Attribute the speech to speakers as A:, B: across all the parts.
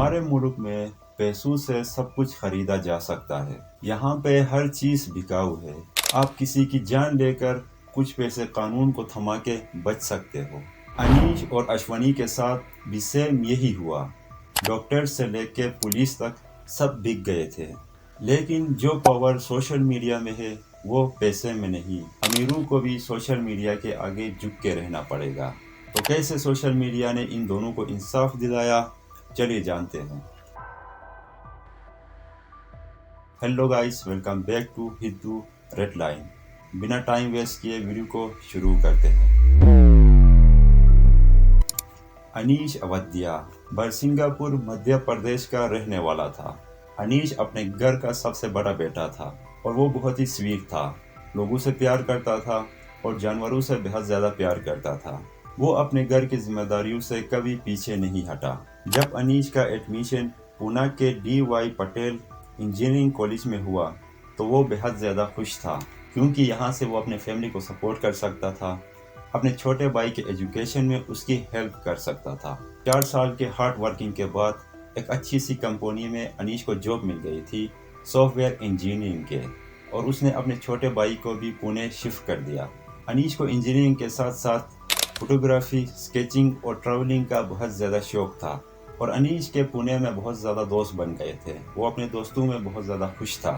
A: हमारे मुल्क में पैसों से सब कुछ खरीदा जा सकता है। यहाँ पे हर चीज़ बिकाऊ है। आप किसी की जान लेकर कुछ पैसे कानून को थमा के बच सकते हो। अनीश और अश्वनी के साथ भी सेम यही हुआ। डॉक्टर से लेकर पुलिस तक सब बिक गए थे। लेकिन जो पावर सोशल मीडिया में है वो पैसे में नहीं। अमीरों को भी सोशल मीडिया के आगे झुक के रहना पड़ेगा। तो कैसे सोशल मीडिया ने इन दोनों को इंसाफ दिलाया, चलिए जानते हैं। Hello guys, welcome back to Hindu red line. बिना टाइम वेस्ट किए वीडियो को शुरू करते हैं। अनीश अवधिया बरसिंगापुर मध्य प्रदेश का रहने वाला था। अनीश अपने घर का सबसे बड़ा बेटा था और वो बहुत ही स्वीट था। लोगों से प्यार करता था और जानवरों से बहुत ज़्यादा प्यार करता था। वो अपने घर की जिम्मेदारियों से कभी पीछे नहीं हटा। जब अनीश का एडमिशन पूना के D.Y. पटेल इंजीनियरिंग कॉलेज में हुआ तो वो बेहद ज़्यादा खुश था, क्योंकि यहाँ से वो अपने फैमिली को सपोर्ट कर सकता था। अपने छोटे भाई के एजुकेशन में उसकी हेल्प कर सकता था। 4 साल के हार्ड वर्किंग के बाद एक अच्छी सी कंपनी में अनीश को जॉब मिल गई थी, सॉफ्टवेयर इंजीनियरिंग के, और उसने अपने छोटे भाई को भी पुणे शिफ्ट कर दिया। अनीश को इंजीनियरिंग के साथ साथ फोटोग्राफी, स्केचिंग और ट्रैवलिंग का बहुत ज़्यादा शौक था और अनीश के पुणे में बहुत ज़्यादा दोस्त बन गए थे। वो अपने दोस्तों में बहुत ज़्यादा खुश था।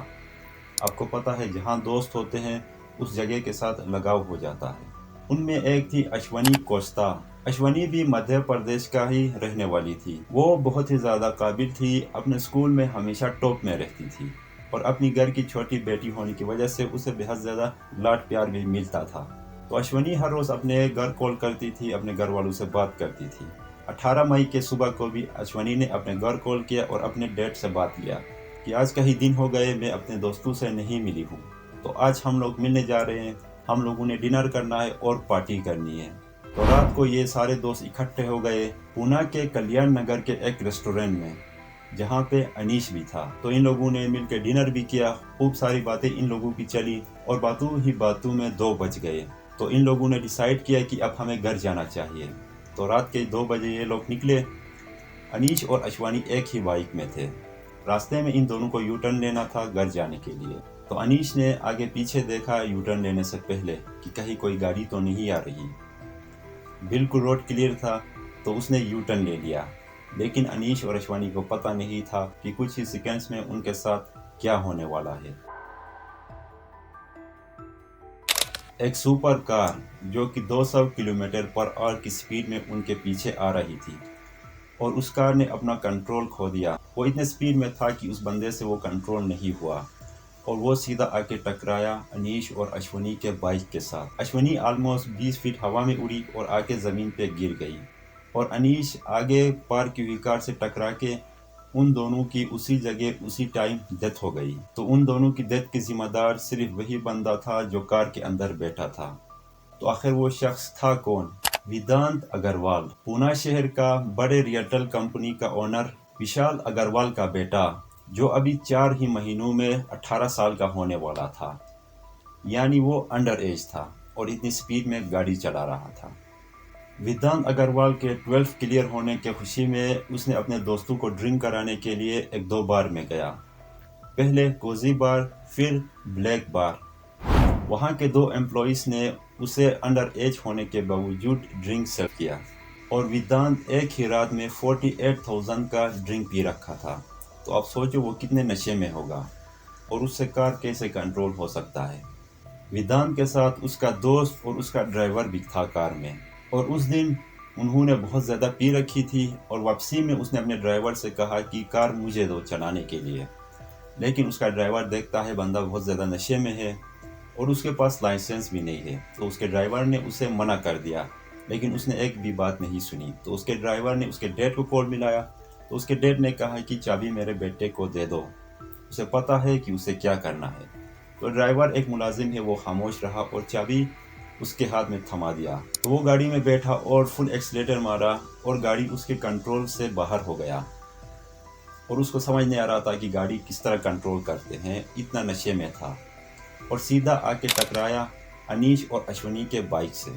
A: आपको पता है, जहाँ दोस्त होते हैं उस जगह के साथ लगाव हो जाता है। उनमें एक थी अश्वनी कोस्ता। अश्वनी भी मध्य प्रदेश का ही रहने वाली थी। वो बहुत ही ज़्यादा काबिल थी, अपने स्कूल में हमेशा टॉप में रहती थी और अपनी घर की छोटी बेटी होने की वजह से उसे बहुत ज़्यादा लाड प्यार भी मिलता था। तो अश्वनी हर रोज़ अपने घर कॉल करती थी, अपने घर वालों से बात करती थी। 18 मई के सुबह को भी अश्वनी ने अपने घर कॉल किया और अपने डैड से बात किया कि आज कई दिन हो गए मैं अपने दोस्तों से नहीं मिली हूँ, तो आज हम लोग मिलने जा रहे हैं। हम लोगों ने डिनर करना है और पार्टी करनी है। तो रात को ये सारे दोस्त इकट्ठे हो गए पूना के कल्याण नगर के एक रेस्टोरेंट में, जहाँ पे अनीश भी था। तो इन लोगों ने मिलकर डिनर भी किया। खूब सारी बातें इन लोगों की चली और बातों ही बातों में 2 बज गए। तो इन लोगों ने डिसाइड किया कि अब हमें घर जाना चाहिए। तो रात के 2 बजे ये लोग निकले। अनीश और अश्वानी एक ही बाइक में थे। रास्ते में इन दोनों को यू टर्न लेना था घर जाने के लिए। तो अनीश ने आगे पीछे देखा यू टर्न लेने से पहले कि कहीं कोई गाड़ी तो नहीं आ रही। बिल्कुल रोड क्लियर था तो उसने यू टर्न ले लिया। लेकिन अनीश और अश्वानी को पता नहीं था कि कुछ ही सेकंड्स में उनके साथ क्या होने वाला है। एक सुपर कार जो कि 200 किलोमीटर पर आवर की स्पीड में उनके पीछे आ रही थी और उस कार ने अपना कंट्रोल खो दिया। वो इतने स्पीड में था कि उस बंदे से वो कंट्रोल नहीं हुआ और वो सीधा आके टकराया अनीश और अश्वनी के बाइक के साथ। अश्वनी ऑलमोस्ट 20 फीट हवा में उड़ी और आके ज़मीन पे गिर गई और अनीश आगे पार की हुई कार से टकरा के उन दोनों की उसी जगह उसी टाइम डेथ हो गई। तो उन दोनों की डेथ की जिम्मेदार सिर्फ वही बंदा था जो कार के अंदर बैठा था। तो आखिर वो शख्स था कौन? वेदांत अग्रवाल, पूना शहर का बड़े रियल्टर कंपनी का ओनर विशाल अग्रवाल का बेटा, जो अभी 4 ही महीनों में 18 साल का होने वाला था। यानी वो अंडर एज था और इतनी स्पीड में गाड़ी चला रहा था। वेदांत अग्रवाल के 12 क्लियर होने के खुशी में उसने अपने दोस्तों को ड्रिंक कराने के लिए 1-2 बार में गया। पहले कोजी बार, फिर ब्लैक बार। वहाँ के 2 एम्प्लॉइज़ ने उसे अंडर एज होने के बावजूद ड्रिंक सर्व किया और वेदांत एक ही रात में 48,000 का ड्रिंक पी रखा था। तो आप सोचो वो कितने नशे में होगा और उससे कार कैसे कंट्रोल हो सकता है। वेदांत के साथ उसका दोस्त और उसका ड्राइवर भी था कार में और उस दिन उन्होंने बहुत ज़्यादा पी रखी थी और वापसी में उसने अपने ड्राइवर से कहा कि कार मुझे दो चलाने के लिए। लेकिन उसका ड्राइवर देखता है बंदा बहुत ज़्यादा नशे में है और उसके पास लाइसेंस भी नहीं है। तो उसके ड्राइवर ने उसे मना कर दिया, लेकिन उसने एक भी बात नहीं सुनी। तो उसके ड्राइवर ने उसके डैड को कॉल मिलाया। तो उसके डैड ने कहा कि चाबी मेरे बेटे को दे दो, उसे पता है कि उसे क्या करना है। तो ड्राइवर एक मुलाजिम है, वो खामोश रहा और चाबी उसके हाथ में थमा दिया। तो वो गाड़ी में बैठा और फुल एक्सीलेटर मारा और गाड़ी उसके कंट्रोल से बाहर हो गया और उसको समझ नहीं आ रहा था कि गाड़ी किस तरह कंट्रोल करते हैं, इतना नशे में था और सीधा आके टकराया अनीश और अश्वनी के बाइक से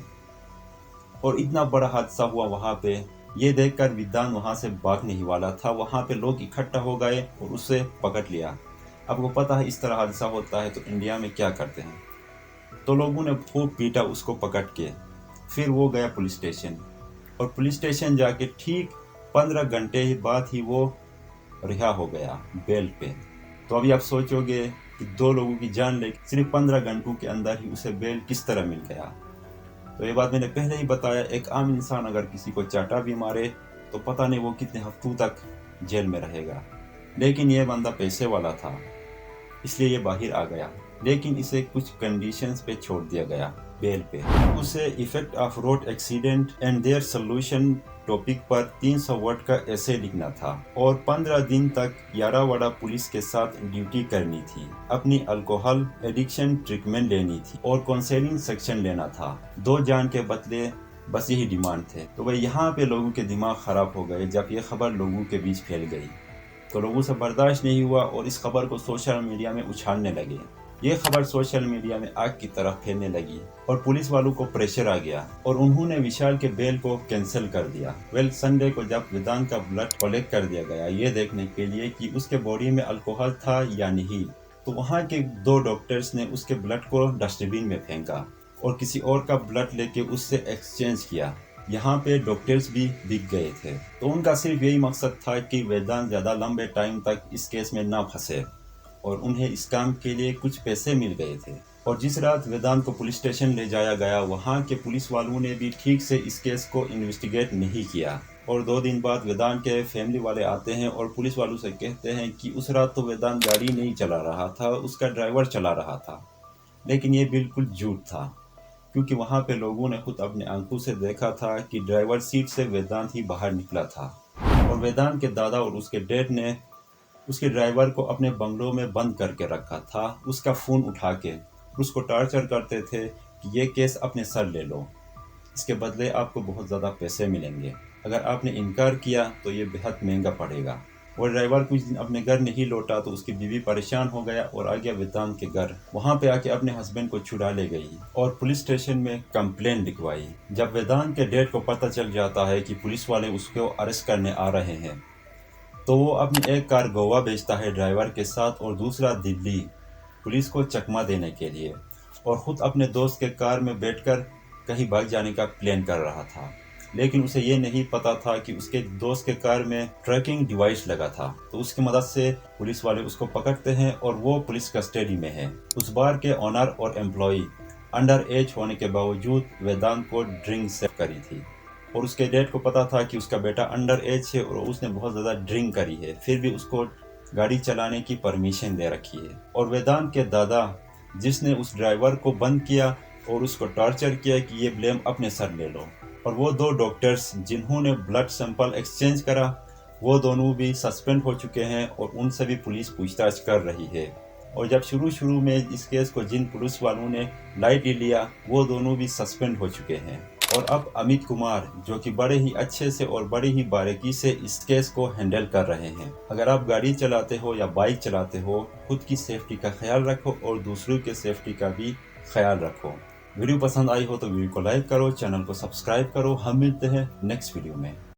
A: और इतना बड़ा हादसा हुआ वहाँ पे ये देखकर वेदांत वहाँ से भागने ही वाला था। वहाँ पे लोग इकट्ठा हो गए और उसे पकड़ लिया। आपको पता है इस तरह हादसा होता है तो इंडिया में क्या करते हैं। तो लोगों ने खूब पीटा उसको पकड़ के। फिर वो गया पुलिस स्टेशन और पुलिस स्टेशन जाके ठीक 15 घंटे ही बाद ही वो रिहा हो गया बेल पे। तो अभी आप सोचोगे कि 2 लोगों की जान ले सिर्फ 15 घंटों के अंदर ही उसे बेल किस तरह मिल गया। तो ये बात मैंने पहले ही बताया, एक आम इंसान अगर किसी को चाटा भी मारे तो पता नहीं वो कितने हफ्तों तक जेल में रहेगा। लेकिन ये बंदा पैसे वाला था इसलिए ये बाहर आ गया, लेकिन इसे कुछ कंडीशंस पे छोड़ दिया गया बेल पे। उसे effect of road accident and their solution topic पर 300 वर्ड का ऐसे लिखना था और 15 दिन तक यारावाड़ा पुलिस के साथ ड्यूटी करनी थी। अपनी अल्कोहल एडिक्शन ट्रीटमेंट लेनी थी और काउंसलिंग सेक्शन लेना था। 2 जान के बदले बस यही डिमांड थे। तो भाई यहाँ पे लोगों के दिमाग खराब हो गए जब ये खबर लोगों के बीच फैल गई। तो लोगों से बर्दाश्त नहीं हुआ और इस खबर को सोशल मीडिया में उछालने लगे। ये खबर सोशल मीडिया में आग की तरह फैलने लगी और पुलिस वालों को प्रेशर आ गया और उन्होंने विशाल के बेल को कैंसिल कर दिया। संडे को जब वेदांत का ब्लड कलेक्ट कर दिया गया ये देखने के लिए कि उसके बॉडी में अल्कोहल था या नहीं, तो वहाँ के 2 डॉक्टर्स ने उसके ब्लड को डस्टबिन में फेंका और किसी और का ब्लड लेके उससे एक्सचेंज किया। यहाँ पे डॉक्टर्स भी बिक गए थे। तो उनका सिर्फ यही मकसद था कि वेदांत ज़्यादा लंबे टाइम तक इस केस में ना फंसे और उन्हें इस काम के लिए कुछ पैसे मिल गए थे। और जिस रात वेदांत को पुलिस स्टेशन ले जाया गया वहाँ के पुलिस वालों ने भी ठीक से इस केस को इन्वेस्टिगेट नहीं किया। और 2 दिन बाद वेदांत के फैमिली वाले आते हैं और पुलिस वालों से कहते हैं कि उस रात तो वेदांत गाड़ी नहीं चला रहा था, उसका ड्राइवर चला रहा था। लेकिन ये बिल्कुल झूठ था, क्योंकि वहाँ पे लोगों ने खुद अपने आंखों से देखा था कि ड्राइवर सीट से वेदांत ही बाहर निकला था। और वेदांत के दादा और उसके डैड ने उसके ड्राइवर को अपने बंगलों में बंद करके रखा था, उसका फ़ोन उठा के उसको टॉर्चर करते थे कि ये केस अपने सर ले लो, इसके बदले आपको बहुत ज़्यादा पैसे मिलेंगे, अगर आपने इनकार किया तो ये बेहद महंगा पड़ेगा। और ड्राइवर कुछ दिन अपने घर नहीं लौटा तो उसकी बीवी परेशान हो गया और आ गया वेदांत के घर। वहाँ पे आके अपने हस्बैंड को छुड़ा ले गई और पुलिस स्टेशन में कंप्लेंट लिखवाई। जब वेदांत के डैड को पता चल जाता है कि पुलिस वाले उसको अरेस्ट करने आ रहे हैं तो वो अपनी एक कार गोवा भेजता है ड्राइवर के साथ और दूसरा दिल्ली पुलिस को चकमा देने के लिए, और ख़ुद अपने दोस्त के कार में बैठकर कहीं भाग जाने का प्लान कर रहा था। लेकिन उसे ये नहीं पता था कि उसके दोस्त के कार में ट्रैकिंग डिवाइस लगा था। तो उसकी मदद से पुलिस वाले उसको पकड़ते हैं और वो पुलिस कस्टडी में है। उस बार के ऑनर और एम्प्लॉई अंडर एज होने के बावजूद वेदांत को ड्रिंक सेव करी थी और उसके डैड को पता था कि उसका बेटा अंडर एज है और उसने बहुत ज़्यादा ड्रिंक करी है, फिर भी उसको गाड़ी चलाने की परमिशन दे रखी है। और वेदांत के दादा जिसने उस ड्राइवर को बंद किया और उसको टॉर्चर किया कि ये ब्लेम अपने सर ले लो, और वो 2 डॉक्टर्स जिन्होंने ब्लड सैंपल एक्सचेंज करा वो दोनों भी सस्पेंड हो चुके हैं और उनसे भी पुलिस पूछताछ कर रही है। और जब शुरू में इस केस को जिन पुलिस वालों ने लाइटली लिया वो दोनों भी सस्पेंड हो चुके हैं। और अब अमित कुमार जो कि बड़े ही अच्छे से और बड़ी ही बारीकी से इस केस को हैंडल कर रहे हैं। अगर आप गाड़ी चलाते हो या बाइक चलाते हो खुद की सेफ्टी का ख्याल रखो और दूसरों के सेफ्टी का भी ख्याल रखो। वीडियो पसंद आई हो तो वीडियो को लाइक करो, चैनल को सब्सक्राइब करो। हम मिलते हैं नेक्स्ट वीडियो में।